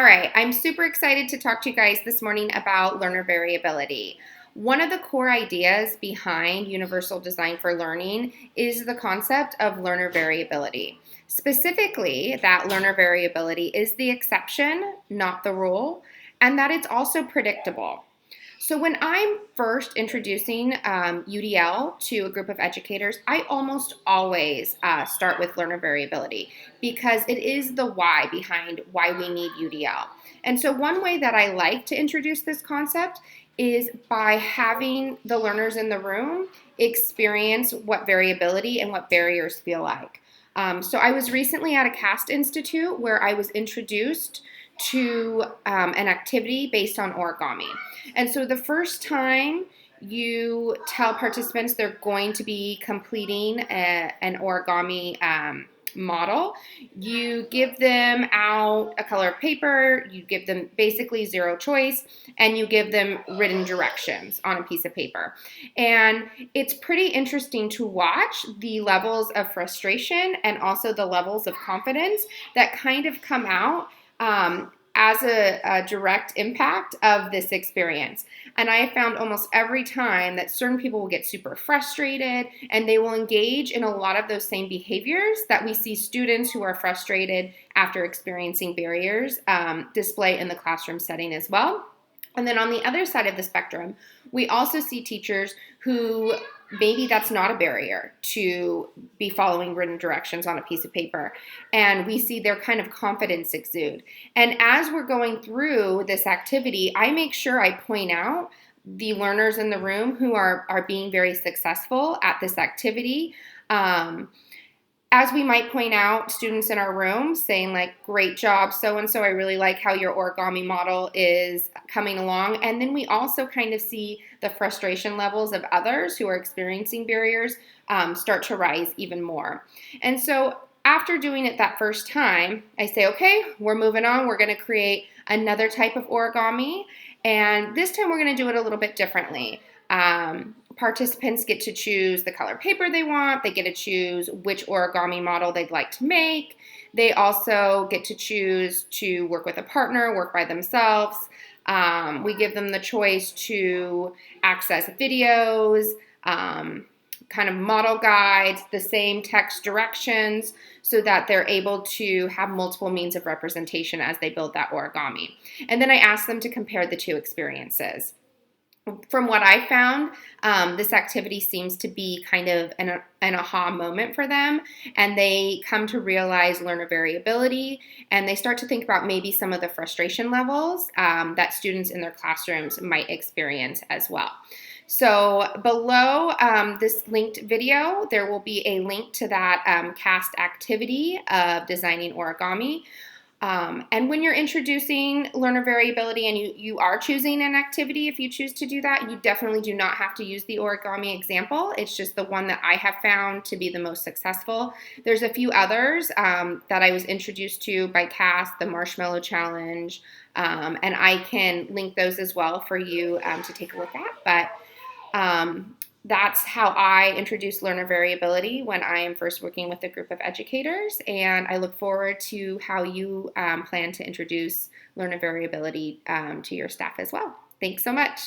right, I'm super excited to talk to you guys this morning about learner variability. One of the core ideas behind Universal Design for Learning is the concept of learner variability. Specifically, that learner variability is the exception, not the rule, and that it's also predictable. So when I'm first introducing UDL to a group of educators, I almost always start with learner variability because it is the why behind why we need UDL. And so one way that I like to introduce this concept is by having the learners in the room experience what variability and what barriers feel like. So I was recently at a CAST Institute where I was introduced to an activity based on origami. And so the first time you tell participants they're going to be completing an origami model, you give them out a color of paper, you give them basically zero choice, and you give them written directions on a piece of paper. And it's pretty interesting to watch the levels of frustration and also the levels of confidence that kind of come out as a direct impact of this experience. And I have found almost every time that certain people will get super frustrated and they will engage in a lot of those same behaviors that we see students who are frustrated after experiencing barriers display in the classroom setting as well. And then on the other side of the spectrum, we also see teachers who maybe that's not a barrier to be following written directions on a piece of paper. And we see their kind of confidence exude. And as we're going through this activity, I make sure I point out the learners in the room who are being very successful at this activity. As we might point out, students in our room saying like, great job, so-and-so, I really like how your origami model is coming along. And then we also kind of see the frustration levels of others who are experiencing barriers start to rise even more. And so after doing it that first time, I say, okay, we're moving on. We're going to create another type of origami. And this time we're going to do it a little bit differently. Participants get to choose the color paper they want. They get to choose which origami model they'd like to make. They also get to choose to work with a partner, work by themselves. We give them the choice to access videos, kind of model guides, the same text directions, so that they're able to have multiple means of representation as they build that origami. And then I ask them to compare the two experiences. From what I found, this activity seems to be kind of an aha moment for them, and they come to realize learner variability, and they start to think about maybe some of the frustration levels that students in their classrooms might experience as well. So below this linked video, there will be a link to that CAST activity of designing origami. And when you're introducing learner variability and you are choosing an activity, if you choose to do that, you definitely do not have to use the origami example. It's just the one that I have found to be the most successful. There's a few others that I was introduced to by CAST, the Marshmallow Challenge, and I can link those as well for you to take a look at. But that's how I introduce learner variability when I am first working with a group of educators, and I look forward to how you plan to introduce learner variability to your staff as well. Thanks so much.